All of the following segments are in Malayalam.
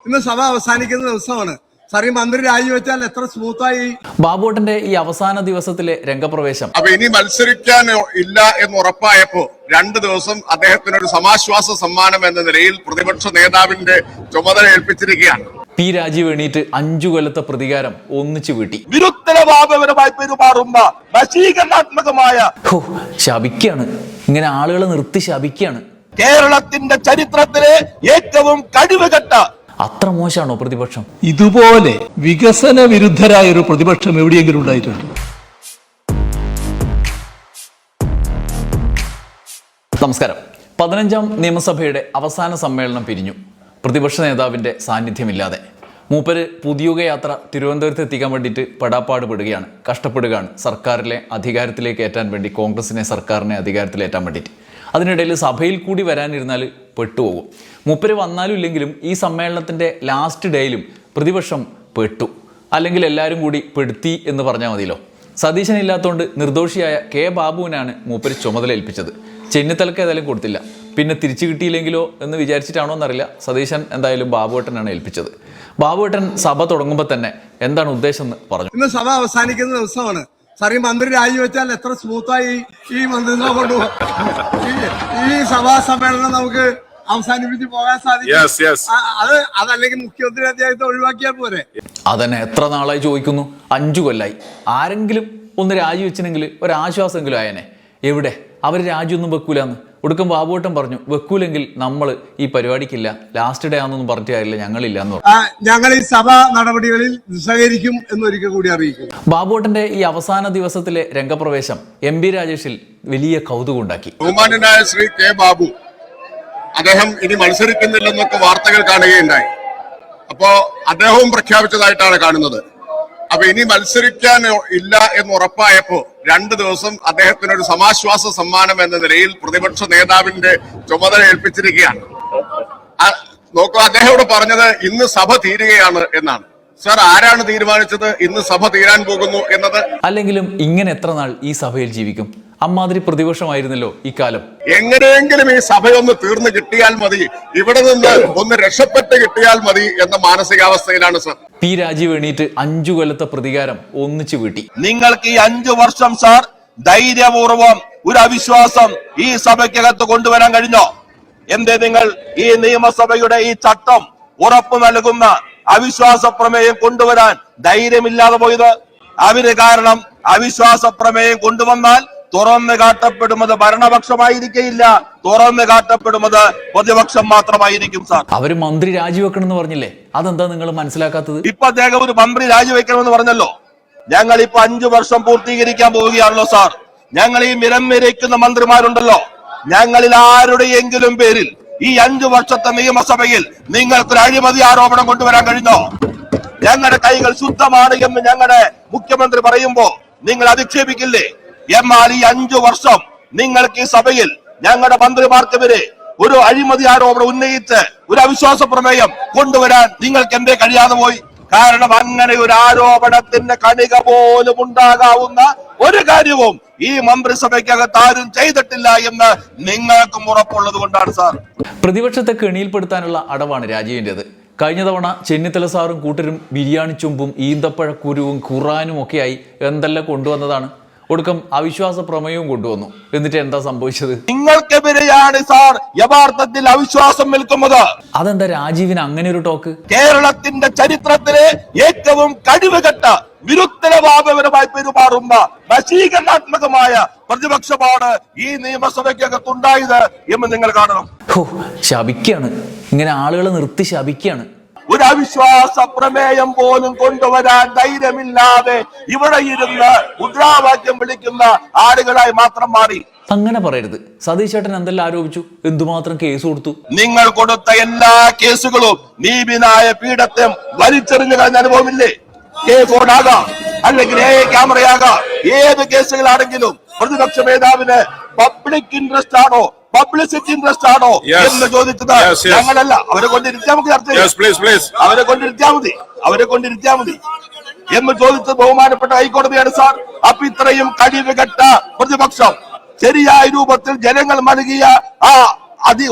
ഇന്ന് സഭ അവസാനിക്കുന്ന ദിവസമാണ്. സാർ, ഈ മന്ത്രി രാജിവെച്ചാൽ എത്ര സ്മൂത്തായി. ബാബുവേട്ടന്റെ ഈ അവസാന ദിവസത്തിലെ രംഗപ്രവേശം. അപ്പൊ ഇനി മത്സരിക്കാൻ ഇല്ല എന്ന് ഉറപ്പായപ്പോ 2 ദിവസം അദ്ദേഹത്തിന് ഒരു സമാശ്വാസ സമ്മാനം എന്ന നിലയിൽ പ്രതിപക്ഷ നേതാവിന്റെ ചുമതല ഏൽപ്പിച്ചിരിക്കുകയാണ്. പി രാജീവ് എണീറ്റ് 5 കൊല്ലത്തെ പ്രതികാരം ഒന്നിച്ചു വീട്ടി. വിരുദ്ധരവാദപരമായി പെരുമാറുന്ന വശീകരണാത്മകമായ ശപിക്കാണ്. ഇങ്ങനെ ആളുകളെ നിർത്തി ശപിക്കാണ്. കേരളത്തിന്റെ ചരിത്രത്തിലെ ഏറ്റവും കഴിവുകെട്ട. അത്ര മോശമാണോ പ്രതിപക്ഷം? ഇതുപോലെ വികസന വിരുദ്ധരായ ഒരു പ്രതിപക്ഷം എവിടെയെങ്കിലും ഉണ്ടായിട്ടുണ്ട്? നമസ്കാരം. 15ാം നിയമസഭയുടെ അവസാന സമ്മേളനം പിരിഞ്ഞു. പ്രതിപക്ഷ നേതാവിന്റെ സാന്നിധ്യമില്ലാതെ മൂപ്പര് പുതിയുഗ യാത്ര തിരുവനന്തപുരത്ത് എത്തിക്കാൻ വേണ്ടിയിട്ട് പെടാപ്പാട് പെടുകയാണ്, കഷ്ടപ്പെടുകയാണ്. സർക്കാരിലെ അധികാരത്തിലേക്ക് ഏറ്റാൻ വേണ്ടി, കോൺഗ്രസിനെ സർക്കാരിനെ അധികാരത്തിലേറ്റാൻ വേണ്ടിയിട്ട്. അതിനിടയിൽ സഭയിൽ കൂടി വരാനിരുന്നാൽ പെട്ടുപോകും. മൂപ്പര് വന്നാലും ഇല്ലെങ്കിലും ഈ സമ്മേളനത്തിൻ്റെ ലാസ്റ്റ് ഡേയിലും പ്രതിപക്ഷം പെട്ടു, അല്ലെങ്കിൽ എല്ലാവരും കൂടി പെടുത്തി എന്ന് പറഞ്ഞാൽ മതിയല്ലോ. സതീശനില്ലാത്തതുകൊണ്ട് നിർദോഷിയായ കെ ബാബുവിനാണ് മൂപ്പര് ചുമതല ഏൽപ്പിച്ചത്. ചെന്നിത്തലക്ക് ഏതായാലും കൊടുത്തില്ല. പിന്നെ തിരിച്ചു കിട്ടിയില്ലെങ്കിലോ എന്ന് വിചാരിച്ചിട്ടാണോ എന്നറിയില്ല. സതീശൻ എന്തായാലും ബാബുവേട്ടനാണ് ഏൽപ്പിച്ചത്. ബാബുവേട്ടൻ സഭ തുടങ്ങുമ്പോൾ തന്നെ എന്താണ് ഉദ്ദേശം എന്ന് പറഞ്ഞു. ഇന്ന് സഭ അവസാനിക്കുന്ന ദിവസമാണ്. സാർ, ഈ മന്ത്രി രാജിവെച്ചാൽ എത്ര സ്മൂത്തായി ഈ മന്ത്രിസഭ കൊണ്ടുപോകും. ഈ സഭാ സമ്മേളനം നമുക്ക് അവസാനിപ്പിച്ച് പോകാൻ സാധിക്കും. അതല്ലെങ്കിൽ മുഖ്യമന്ത്രി അദ്ദേഹത്തെ ഒഴിവാക്കിയാൽ പോരെ. അതന്നെ എത്ര നാളായി ചോദിക്കുന്നു. 5 കൊല്ലായി. ആരെങ്കിലും ഒന്ന് രാജിവെച്ചിനെങ്കിൽ ഒരാശ്വാസമെങ്കിലും ആയനെ. എവിടെ? അവർ രാജിയൊന്നും വെക്കൂലെന്ന്. ഒടുക്കം ബാബുവേട്ടൻ പറഞ്ഞു, വെക്കൂലെങ്കിൽ നമ്മൾ ഈ പരിപാടിക്കില്ല, ലാസ്റ്റ് ഡേ ആണെന്നൊന്നും പറഞ്ഞിട്ട് കാര്യമില്ല, ഞങ്ങളില്ല എന്ന് പറഞ്ഞു. ഞങ്ങൾ ഈ സഭാ നടപടികളിൽ സഹകരിക്കും എന്നൊരിക്കൽ കൂടി അറിയിക്കും. ബാബുവേട്ടന്റെ ഈ അവസാന ദിവസത്തിലെ രംഗപ്രവേശം MP രാജേഷിൽ വലിയ കൗതുകം ഉണ്ടാക്കി. ബഹുമാന്യനായ ശ്രീ കെ ബാബു അദ്ദേഹം ഇനി മത്സരിക്കുന്നില്ലെന്നൊക്കെ വാർത്തകൾ കാണുകയുണ്ടായി. അപ്പോ അദ്ദേഹവും പ്രഖ്യാപിച്ചതായിട്ടാണ് കാണുന്നത്. അപ്പൊ ഇനി മത്സരിക്കാൻ ഇല്ല എന്ന് ഉറപ്പായപ്പോ 2 ദിവസം അദ്ദേഹത്തിന് ഒരു സമാശ്വാസ സമ്മാനം എന്ന നിലയിൽ പ്രതിപക്ഷ നേതാവിന്റെ ചുമതല ഏൽപ്പിച്ചിരിക്കുകയാണ്. നോക്കൂ, അദ്ദേഹത്തോട് പറഞ്ഞത് ഇന്ന് സഭ തീരുകയാണ് എന്നാണ്. സാർ, ആരാണ് തീരുമാനിച്ചത് ഇന്ന് സഭ തീരാൻ പോകുന്നു എന്നത്? അല്ലെങ്കിലും ഇങ്ങനെ എത്ര നാൾ ഈ സഭയിൽ ജീവിക്കും? അമ്മാതിരി പ്രതിപക്ഷമായിരുന്നല്ലോ ഇക്കാലം. എങ്ങനെയെങ്കിലും ഈ സഭയൊന്ന് തീർന്നു കിട്ടിയാൽ മതി, ഇവിടെ നിന്ന് ഒന്ന് രക്ഷപ്പെട്ട് കിട്ടിയാൽ മതി എന്ന മാനസികാവസ്ഥയിലാണ് സാർ. പി രാജീവ് എണീറ്റ് 5 കൊല്ലത്തെ പ്രതികാരം ഒന്നിച്ചു വീട്ടി. നിങ്ങൾക്ക് ഈ 5 വർഷം സാർ ധൈര്യപൂർവം ഒരു അവിശ്വാസം ഈ സഭയ്ക്കകത്ത് കൊണ്ടുവരാൻ കഴിഞ്ഞോ? എന്തേ നിങ്ങൾ ഈ നിയമസഭയുടെ ഈ ചട്ടം ഉറപ്പു നൽകുന്ന അവിശ്വാസ പ്രമേയം കൊണ്ടുവരാൻ ധൈര്യമില്ലാതെ പോയത്? അവര് കാരണം അവിശ്വാസ പ്രമേയം കൊണ്ടുവന്നാൽ തുറന്നു കാട്ടപ്പെടുന്നത് ഭരണപക്ഷമായിരിക്കില്ല, തുറന്നു കാട്ടപ്പെടുന്നത് പ്രതിപക്ഷം മാത്രമായിരിക്കും സാർ. അവര് മന്ത്രി രാജിവെക്കണം എന്ന് പറഞ്ഞില്ലേ, അതെന്താ നിങ്ങൾ മനസ്സിലാക്കാത്തത്? ഇപ്പൊ അദ്ദേഹം ഒരു മന്ത്രി രാജിവെക്കണമെന്ന് പറഞ്ഞല്ലോ. ഞങ്ങൾ ഇപ്പൊ 5 വർഷം പൂർത്തീകരിക്കാൻ പോവുകയാണല്ലോ സാർ. ഞങ്ങൾ ഈ നിരന്നിരിക്കുന്ന മന്ത്രിമാരുണ്ടല്ലോ, ഞങ്ങളിൽ ആരുടെയെങ്കിലും പേരിൽ ഈ 5 വർഷത്തെ നിയമസഭയിൽ നിങ്ങൾക്കൊരു അഴിമതി ആരോപണം കൊണ്ടുവരാൻ കഴിഞ്ഞോ? ഞങ്ങളുടെ കൈകൾ ശുദ്ധമാണ് എന്ന് ഞങ്ങളുടെ മുഖ്യമന്ത്രി പറയുമ്പോ നിങ്ങൾ അധിക്ഷേപിക്കില്ലേ? എന്നാൽ ഈ 5 വർഷം നിങ്ങൾക്ക് ഈ സഭയിൽ ഞങ്ങളുടെ മന്ത്രിമാർക്കെതിരെ ഒരു അഴിമതി ആരോപണം ഉന്നയിച്ച് ഒരു അവിശ്വാസ പ്രമേയം കൊണ്ടുവരാൻ നിങ്ങൾക്ക് എന്തേ കഴിയാതെ പോയി? കാരണം അങ്ങനെ ഒരു ആരോപണത്തിന്റെ കണിക പോലും ഉണ്ടാകാവുന്ന ഒരു കാര്യവും ഈ മന്ത്രിസഭയ്ക്കകത്ത് ആരും ചെയ്തിട്ടില്ല എന്ന് നിങ്ങൾക്കും ഉറപ്പുള്ളത് കൊണ്ടാണ് സാർ. പ്രതിപക്ഷത്തെ കെണിയിൽപ്പെടുത്താനുള്ള അടവാണ് രാജീവിൻ്റെത്. കഴിഞ്ഞ തവണ ചെന്നിത്തല സാറും കൂട്ടരും ബിരിയാണി ചുമ്പും ഈന്തപ്പഴക്കുരുവും ഖുറാനും ഒക്കെയായി എന്തെല്ലാം കൊണ്ടുവന്നതാണ്. ഒടുക്കം അവിശ്വാസ പ്രമേയവും കൊണ്ടുവന്നു. എന്നിട്ട് എന്താ സംഭവിച്ചത്? നിങ്ങൾക്കെതിരെയാണ് സാർ യഥാർത്ഥത്തിൽ അവിശ്വാസം നിൽക്കുന്നത്. അതെന്താ രാജീവിന് അങ്ങനെ ഒരു ടോക്ക്? കേരളത്തിന്റെ ചരിത്രത്തിലെ ഏറ്റവും കഴിവുകെട്ട വിരുദ്ധരവാദപരമായി പെരുമാറുന്ന വശീകരണാത്മകമായ പ്രതിപക്ഷമാണ് ഈ നിയമസഭയ്ക്കകത്തുണ്ടായത് എന്ന് നിങ്ങൾ കാണണം. ശപിക്കാണ്. ഇങ്ങനെ ആളുകളെ നിർത്തി ശപിക്കാണ്. ഒരു അവിശ്വാസ പ്രമേയം പോലും കൊണ്ടുവരാൻ ധൈര്യമില്ലാതെ ഇവിടെ ഇരുന്ന് മുദ്രാവാക്യം വിളിക്കുന്ന ആളുകളായി മാത്രം മാറി. അങ്ങനെ പറയരുത്. സതീഷ് ചേട്ടൻ എന്തെല്ലാം ആരോപിച്ചു, എന്തുമാത്രം കേസ് കൊടുത്തു? നിങ്ങൾ കൊടുത്ത എല്ലാ കേസുകളും നീതിനായ പീഠത്തെ വലിച്ചെറിഞ്ഞു കഴിഞ്ഞ അനുഭവമില്ലേ? കേസോടാകാം, അല്ലെങ്കിൽ ക്യാമറയാകാം, ഏത് കേസുകളാണെങ്കിലും പ്രതിപക്ഷ നേതാവിന് പബ്ലിക് ഇൻട്രസ്റ്റ് ആണോ, പബ്ലിസിറ്റി ഇൻട്രസ്റ്റ് ആണോ എന്ന് ചോദിച്ചത് ഞങ്ങളല്ല. അവരെ കൊണ്ടിരുത്തിയാൽ നമുക്ക് ചർച്ച ചെയ്യാം. അവരെ കൊണ്ടിരുത്തിയാൽ മതി എന്ന് ചോദിച്ചത് ബഹുമാനപ്പെട്ട ഹൈക്കോടതിയാണ് സാർ. അപ്പൊ ഇത്രയും കഴിവുകെട്ട പ്രതിപക്ഷം ശരിയായ രൂപത്തിൽ ജനങ്ങൾ നൽകിയ ആ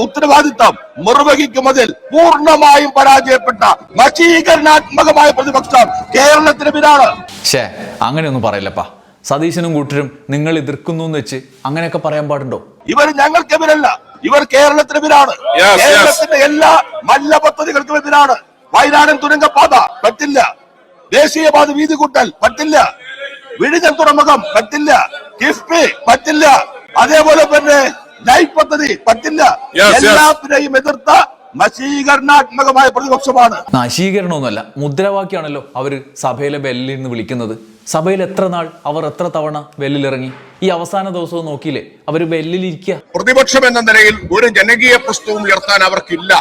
ഉത്തരവാദിത്തം നിർവഹിക്കുന്നതിൽ പൂർണ്ണമായും പരാജയപ്പെട്ട നശീകരണാത്മകമായ പ്രതിപക്ഷം കേരളത്തിനെതിരാണ്. അങ്ങനെയൊന്നും പറയില്ലപ്പാ. സതീശനും കൂട്ടരും നിങ്ങൾ എതിർക്കുന്നു എന്ന് വെച്ച് അങ്ങനെയൊക്കെ പറയാൻ പാടുണ്ടോ? ഇവർ ഞങ്ങൾക്കെതിരല്ല, ഇവർ കേരളത്തിനെതിരാണ്. കേരളത്തിന്റെ എല്ലാ മല്ല പദ്ധതികൾക്കും എതിരാണ്. വയനാടൻ തുരങ്കപാത പറ്റില്ല, ദേശീയപാത വീതി കൂട്ടൽ പറ്റില്ല, വിഴിഞ്ഞം തുറമുഖം പറ്റില്ല, കിഫ്ബി പറ്റില്ല, അതേപോലെ തന്നെ ലൈഫ് പദ്ധതി പറ്റില്ല. എല്ലാത്തിനെയും എതിർത്ത നശീകരണാത്മകമായ പ്രതിപക്ഷമാണ്. നശീകരണമൊന്നുമല്ല, മുദ്രാവാക്യാണല്ലോ അവര് സഭയിലെ ബെല്ലിൽ നിന്ന് വിളിക്കുന്നത്. സഭയിൽ എത്ര നാൾ അവർ എത്ര തവണ ബെല്ലിലിറങ്ങി? ഈ അവസാന ദിവസവും നോക്കിയില്ലേ അവര് ബെല്ലിലിരിക്കുക. പ്രതിപക്ഷം എന്ന നിലയിൽ ഒരു ജനകീയ പ്രശ്നവും ഉയർത്താൻ അവർക്കില്ല.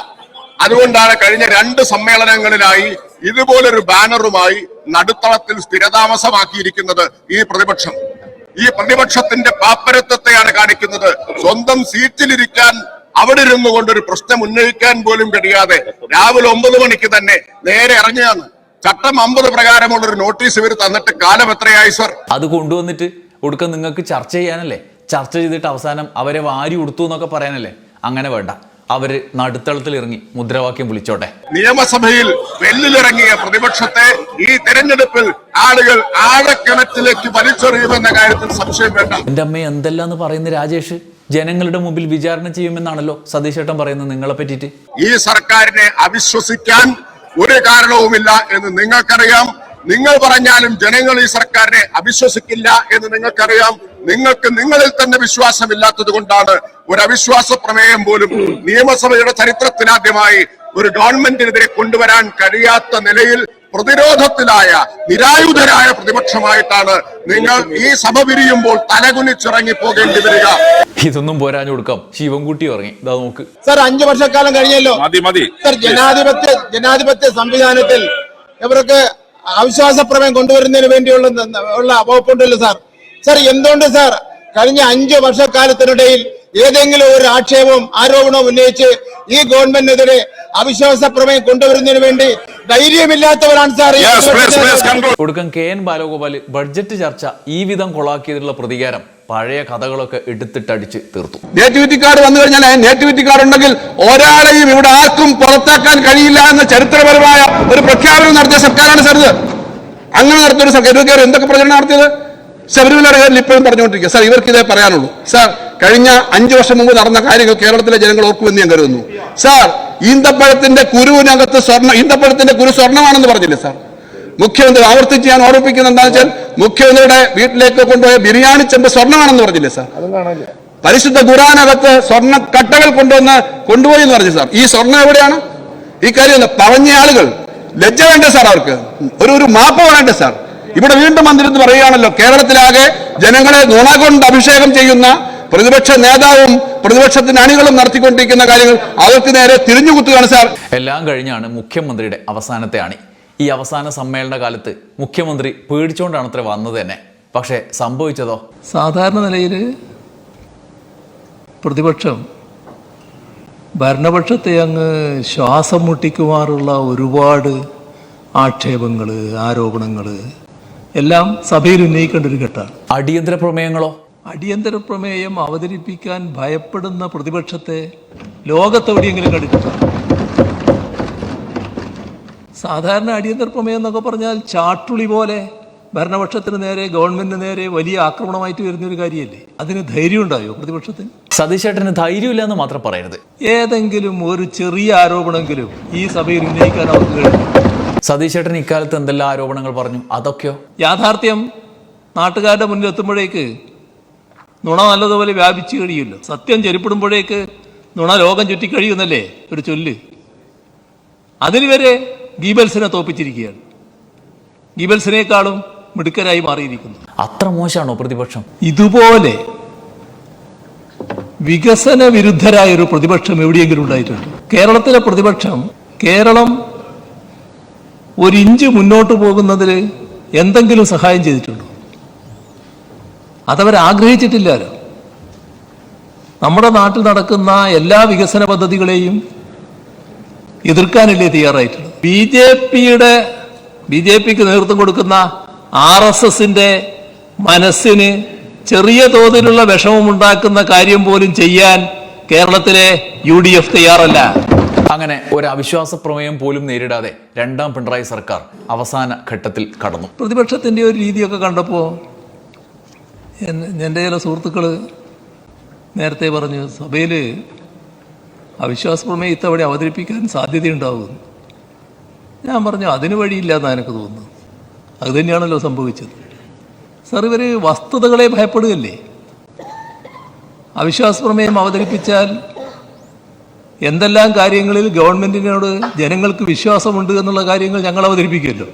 അതുകൊണ്ടാണ് കഴിഞ്ഞ 2 സമ്മേളനങ്ങളിലായി ഇതുപോലൊരു ബാനറുമായി നടുത്തളത്തിൽ സ്ഥിരതാമസമാക്കിയിരിക്കുന്നത്. ഈ പ്രതിപക്ഷത്തിന്റെ പാപ്പരത്വത്തെയാണ് കാണിക്കുന്നത്. സ്വന്തം സീറ്റിലിരിക്കാൻ അവിടെ ഇരുന്നു കൊണ്ടൊരു പ്രശ്നം ഉന്നയിക്കാൻ പോലും കഴിയാതെ രാവിലെ 9 മണിക്ക് തന്നെ നേരെ ഇറങ്ങിയാണ്. ചട്ടം 50 പ്രകാരമുള്ള ഒരു നോട്ടീസ് ഇവർ തന്നിട്ട് കാലം എത്രയായി സർ? അത് കൊണ്ടുവന്നിട്ട് ഒടുക്കം നിങ്ങൾക്ക് ചർച്ച ചെയ്യാനല്ലേ? ചർച്ച ചെയ്തിട്ട് അവസാനം അവരെ വാരി ഉടുത്തു എന്നൊക്കെ പറയാനല്ലേ? അങ്ങനെ വേണ്ട, അവര് നടുത്തളത്തിൽ ഇറങ്ങി മുദ്രാവാക്യം വിളിച്ചോട്ടെ. നിയമസഭയിൽ വെല്ലിലിറങ്ങിയ പ്രതിപക്ഷത്തെ ഈ തെരഞ്ഞെടുപ്പിൽ ആളുകൾ ആഴക്കിണറ്റിലേക്ക് വലിച്ചെറിയുമെന്ന കാര്യത്തിൽ സംശയം വേണ്ട. എന്റെ അമ്മ എന്തെല്ലാന്ന് പറയുന്ന രാജേഷ്, ജനങ്ങളുടെ മുമ്പിൽ വിചാരണ ചെയ്യുമെന്നാണല്ലോ സതീഷ് ഏട്ടൻ പറയുന്നത് നിങ്ങളെ പറ്റിയിട്ട്. ഈ സർക്കാരിനെ അവിശ്വസിക്കാൻ ഒരു കാരണവുമില്ല എന്ന് നിങ്ങൾക്കറിയാം. നിങ്ങൾ പറഞ്ഞാലും ജനങ്ങൾ ഈ സർക്കാരിനെ അവിശ്വസിക്കില്ല എന്ന് നിങ്ങൾക്കറിയാം. നിങ്ങൾക്ക് നിങ്ങളിൽ തന്നെ വിശ്വാസമില്ലാത്തത് കൊണ്ടാണ് ഒരു അവിശ്വാസ പ്രമേയം പോലും നിയമസഭയുടെ ചരിത്രത്തിലാദ്യമായി ഒരു ഗവൺമെന്റിനെതിരെ കൊണ്ടുവരാൻ കഴിയാത്ത നിലയിൽ പ്രതിരോധത്തിലായ നിരായുധരായ പ്രതിപക്ഷമായിട്ടാണ് നിങ്ങൾ ഈ സഭ പിരിയുമ്പോൾ തലകുനിച്ചിറങ്ങി പോകേണ്ടി വരിക. ഇതൊന്നും പോരാഞ്ഞു കൊടുക്കാം. ശിവൻകുട്ടി ഇറങ്ങി, ഇതാ നോക്ക് സർ. 5 വർഷക്കാലം കഴിഞ്ഞല്ലോ സർ. ജനാധിപത്യ സംവിധാനത്തിൽ ഇവർക്ക് അവിശ്വാസ പ്രമേയം കൊണ്ടുവരുന്നതിന് വേണ്ടിയുള്ള വകുപ്പുണ്ടല്ലോ സാർ. സർ, എന്തുകൊണ്ട് സാർ കഴിഞ്ഞ 5 വർഷക്കാലത്തിനിടയിൽ ഏതെങ്കിലും ഒരു ആരോപണവും ഉന്നയിച്ച് ഈ ഗവൺമെന്റിനെതിരെ അവിശ്വാസ പ്രമേയം കൊണ്ടുവരുന്നതിന് വേണ്ടി ധൈര്യമില്ലാത്തവരാണ് സാർ. ഒടുക്കം KN ബാലഗോപാൽ ബഡ്ജറ്റ് ചർച്ച ഈ വിധം കൊളാക്കിയതിലുള്ള പ്രതികാരം പഴയ കഥകളൊക്കെ എടുത്തിട്ടടിച്ച് തീർത്തു. നേറ്റിവിറ്റി കാർഡ് വന്നു കഴിഞ്ഞാൽ നേറ്റിവിറ്റി കാർഡ് ഉണ്ടെങ്കിൽ ഒരാളെയും ഇവിടെ ആർക്കും പുറത്താക്കാൻ കഴിയില്ല എന്ന ചരിത്രപരമായ ഒരു പ്രഖ്യാപനം നടത്തിയ സർക്കാരാണ് സാർ ഇത്. അങ്ങനെ നടത്തിയ ഒരു സർക്കാർ എന്തൊക്കെ പ്രചരണം നടത്തിയത്? ശബരിമലയുടെ കാര്യത്തിൽ ഇപ്പോഴും പറഞ്ഞുകൊണ്ടിരിക്കുക സാർ. ഇവർക്ക് ഇതേ പറയാനുള്ളൂ സാർ. കഴിഞ്ഞ 5 വർഷം മുമ്പ് നടന്ന കാര്യങ്ങൾ കേരളത്തിലെ ജനങ്ങൾ ഓർക്കുമെന്ന് ഞാൻ കരുതുന്നു സാർ. ഈന്തപ്പഴത്തിന്റെ കുരുവിനകത്ത് ഈന്തപ്പഴത്തിന്റെ കുരു സ്വർണ്ണമാണെന്ന് പറഞ്ഞില്ലേ സാർ? മുഖ്യമന്ത്രി ആവർത്തിച്ച് ഞാൻ ഓർമ്മിപ്പിക്കുന്നത് എന്താണെന്ന് വെച്ചാൽ മുഖ്യമന്ത്രിയുടെ വീട്ടിലേക്ക് കൊണ്ടുപോയ ബിരിയാണി ചെമ്പ് സ്വർണ്ണമാണെന്ന് പറഞ്ഞില്ലേ സാർ? പരിശുദ്ധ ഖുർആനകത്ത് സ്വർണ്ണ കട്ടകൾ കൊണ്ടുപോയി എന്ന് പറഞ്ഞു സാർ. ഈ സ്വർണ്ണം എവിടെയാണ്? ഈ കാര്യം പറഞ്ഞ ആളുകൾ ലജ്ജ വേണ്ടേ സാർ? അവർക്ക് ഒരു മാപ്പ് വേണ്ടേ സാർ? ഇവിടെ വീണ്ടും വന്നിരുന്ന് പറയുകയാണല്ലോ കേരളത്തിലാകെ ജനങ്ങളെ നുണ കൊണ്ട് അഭിഷേകം ചെയ്യുന്ന പ്രതിപക്ഷ നേതാവും പ്രതിപക്ഷത്തിന്റെ അണികളും നടത്തിക്കൊണ്ടിരിക്കുന്ന കാര്യങ്ങൾ അവർക്ക് നേരെ തിരിഞ്ഞുകുത്തുകയാണ് സാർ. എല്ലാം കഴിഞ്ഞാണ് മുഖ്യമന്ത്രിയുടെ അവസാനത്തെ അണി. ഈ അവസാന സമ്മേളന കാലത്ത് മുഖ്യമന്ത്രി പേടിച്ചുകൊണ്ടാണ് അത്ര വന്നത് തന്നെ. പക്ഷെ സംഭവിച്ചതോ? സാധാരണ നിലയിൽ പ്രതിപക്ഷം ഭരണപക്ഷത്തെ അങ്ങ് ശ്വാസം മുട്ടിക്കുമാറുള്ള ഒരുപാട് ആക്ഷേപങ്ങൾ, ആരോപണങ്ങൾ എല്ലാം സഭയിൽ ഉന്നയിക്കേണ്ട ഒരു ഘട്ടമാണ്. അടിയന്തര പ്രമേയങ്ങളോ? അടിയന്തര പ്രമേയം അവതരിപ്പിക്കാൻ ഭയപ്പെടുന്ന പ്രതിപക്ഷത്തെ ലോകത്തെവിടെയെങ്കിലും കണ്ടിട്ടുണ്ട്? സാധാരണ അടിയന്തര പ്രമേയം എന്നൊക്കെ പറഞ്ഞാൽ ചാട്ടുളി പോലെ ഭരണപക്ഷത്തിന് നേരെ, ഗവൺമെന്റിന് നേരെ വലിയ ആക്രമണമായിട്ട് വരുന്നൊരു കാര്യമല്ലേ? അതിന് ധൈര്യം ഉണ്ടായോ പ്രതിപക്ഷത്തിന്? സതീശേട്ടന് ധൈര്യമില്ല എന്ന് മാത്രം പറയരുത്. ഏതെങ്കിലും ഒരു ചെറിയ ആരോപണമെങ്കിലും ഈ സഭയിൽ ഉന്നയിക്കാൻ അവർക്ക് കഴിയും. സതീശേട്ടൻ ഇക്കാലത്ത് എന്തെല്ലാം ആരോപണങ്ങൾ പറഞ്ഞു, അതൊക്കെയോ? യാഥാർത്ഥ്യം നാട്ടുകാരുടെ മുന്നിൽ എത്തുമ്പോഴേക്ക് നുണ നല്ലതുപോലെ വ്യാപിച്ചു കഴിയുമല്ലോ. സത്യം ചെരുപ്പിടുമ്പോഴേക്ക് നുണ ലോകം ചുറ്റിക്കഴിയുന്നല്ലേ ഒരു ചൊല്ല്. അതിന് വരെ ഗീബൽസിനെ തോപ്പിച്ചിരിക്കുകയാണ്. ഗീബൽസിനേക്കാളും മിടുക്കരായി മാറിയിരിക്കുന്നു. അത്ര മോശമാണോ പ്രതിപക്ഷം? ഇതുപോലെ വികസന വിരുദ്ധരായ ഒരു പ്രതിപക്ഷം എവിടെയെങ്കിലും ഉണ്ടായിട്ടുണ്ട്? കേരളത്തിലെ പ്രതിപക്ഷം കേരളം 1 ഇഞ്ച് മുന്നോട്ട് പോകുന്നതിൽ എന്തെങ്കിലും സഹായം ചെയ്തിട്ടുണ്ടോ? അതവർ ആഗ്രഹിച്ചിട്ടില്ലല്ലോ. നമ്മുടെ നാട്ടിൽ നടക്കുന്ന എല്ലാ വികസന പദ്ധതികളെയും എതിർക്കാനല്ലേ തയ്യാറായിട്ടുള്ളത്? ബി ജെ പിക്ക് നേതൃത്വം കൊടുക്കുന്ന RSSന്റെ മനസ്സിന് ചെറിയ തോതിലുള്ള വിഷമമുണ്ടാക്കുന്ന കാര്യം പോലും ചെയ്യാൻ കേരളത്തിലെ UDF തയ്യാറല്ല. അങ്ങനെ ഒരു അവിശ്വാസ പ്രമേയം പോലും നേരിടാതെ രണ്ടാം പിണറായി സർക്കാർ അവസാന ഘട്ടത്തിൽ കടന്നു. പ്രതിപക്ഷത്തിൻ്റെ ഒരു രീതിയൊക്കെ കണ്ടപ്പോൾ എൻ്റെ ചില സുഹൃത്തുക്കൾ നേരത്തെ പറഞ്ഞു സഭയിൽ അവിശ്വാസ പ്രമേയം ഇത്തവണ അവതരിപ്പിക്കാൻ സാധ്യതയുണ്ടാവും. ഞാൻ പറഞ്ഞു അതിന് വഴിയില്ല എന്നാണ് എനിക്ക് തോന്നുന്നത്. അത് തന്നെയാണല്ലോ സംഭവിച്ചത്. സാർ, ഇവർ വസ്തുതകളെ ഭയപ്പെടുകയല്ലേ? അവിശ്വാസ പ്രമേയം അവതരിപ്പിച്ചാൽ എന്തെല്ലാം കാര്യങ്ങളിൽ ഗവൺമെന്റിനോട് ജനങ്ങൾക്ക് വിശ്വാസമുണ്ട് എന്നുള്ള കാര്യങ്ങൾ ഞങ്ങൾ അവതരിപ്പിക്കുമല്ലോ.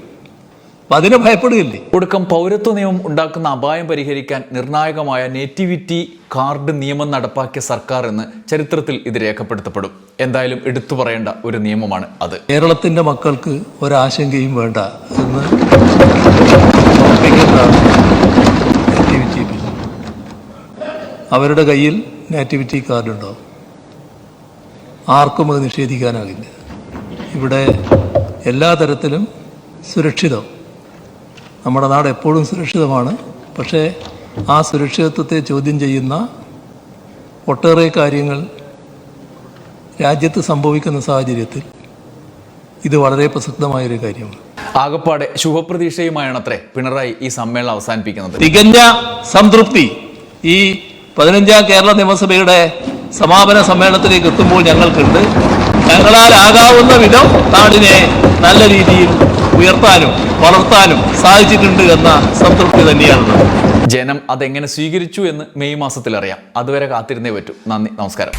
അപ്പം അതിനെ ഭയപ്പെടുകയല്ലേ? ഒടുക്കം പൗരത്വ നിയമം ഉണ്ടാക്കുന്ന അപായം പരിഹരിക്കാൻ നിർണായകമായ നേറ്റിവിറ്റി കാർഡ് നിയമം നടപ്പാക്കിയ സർക്കാർ എന്ന് ചരിത്രത്തിൽ ഇത് രേഖപ്പെടുത്തപ്പെടും. എന്തായാലും എടുത്തു പറയേണ്ട ഒരു നിയമമാണ് അത്. കേരളത്തിൻ്റെ മക്കൾക്ക് ഒരാശങ്കയും വേണ്ട എന്ന് ഉറപ്പിക്കുന്നതാണ് നേറ്റിവിറ്റി ബിൽ. അവരുടെ കയ്യിൽ നേറ്റിവിറ്റി കാർഡ് ഉണ്ടാവും. ആർക്കും അത് നിഷേധിക്കാനാകില്ല. ഇവിടെ എല്ലാ തരത്തിലും സുരക്ഷിതം. നമ്മുടെ നാട് എപ്പോഴും സുരക്ഷിതമാണ്. പക്ഷേ ആ സുരക്ഷിതത്വത്തെ ചോദ്യം ചെയ്യുന്ന ഒട്ടേറെ കാര്യങ്ങൾ രാജ്യത്ത് സംഭവിക്കുന്ന സാഹചര്യത്തിൽ ഇത് വളരെ പ്രസക്തമായൊരു കാര്യമാണ്. ആകപ്പാടെ ശുഭപ്രതീക്ഷയുമായാണത്രേ പിണറായി ഈ സമ്മേളനം അവസാനിപ്പിക്കുന്നത്. തികഞ്ഞ സംതൃപ്തി ഈ 15ാം കേരള നിയമസഭയുടെ സമാപന സമ്മേളനത്തിലേക്ക് എത്തുമ്പോൾ ഞങ്ങൾക്കുണ്ട്. ഞങ്ങളാൽ ആകാവുന്ന വിധം നാടിനെ നല്ല രീതിയിൽ ഉയർത്താനും വളർത്താനും സാധിച്ചിട്ടുണ്ട് എന്ന സംതൃപ്തി തന്നെയാണുള്ളത്. ജനം അതെങ്ങനെ സ്വീകരിച്ചു എന്ന് മെയ് മാസത്തിൽ അറിയാം. അതുവരെ കാത്തിരുന്നേ പറ്റൂ. നന്ദി, നമസ്കാരം.